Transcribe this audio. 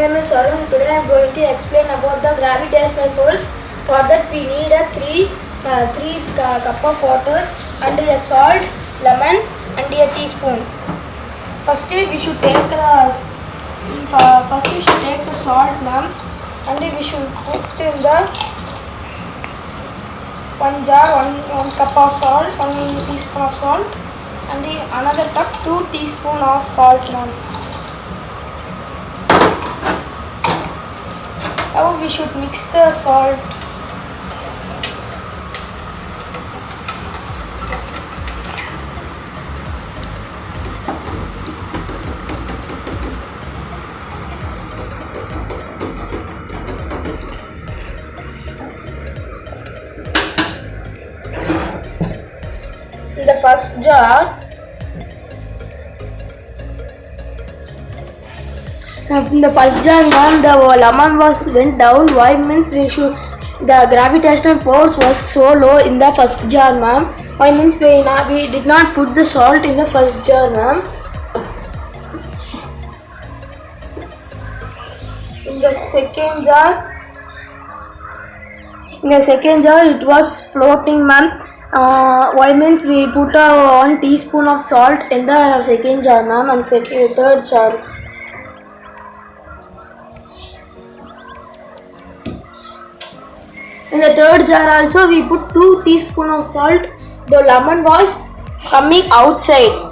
name is Varun. Today I am going to explain about the gravitational force. For that we need a three cup of water and a salt, lemon and a teaspoon. First we should take the salt, ma'am, and we should put in the one jar, one cup of salt, 1 teaspoon of salt, and another cup 2 teaspoon of salt, ma'am. Now we should mix the salt. In the first jar, ma'am, the lemon went down. Why means the gravitational force was so low in the first jar, ma'am. Why means we did not put the salt in the first jar, ma'am. In the second jar, it was floating, ma'am. Why means we put 1 teaspoon of salt in the second jar, ma'am, and third jar. In the third jar also we put 2 teaspoons of salt. The lemon was coming outside.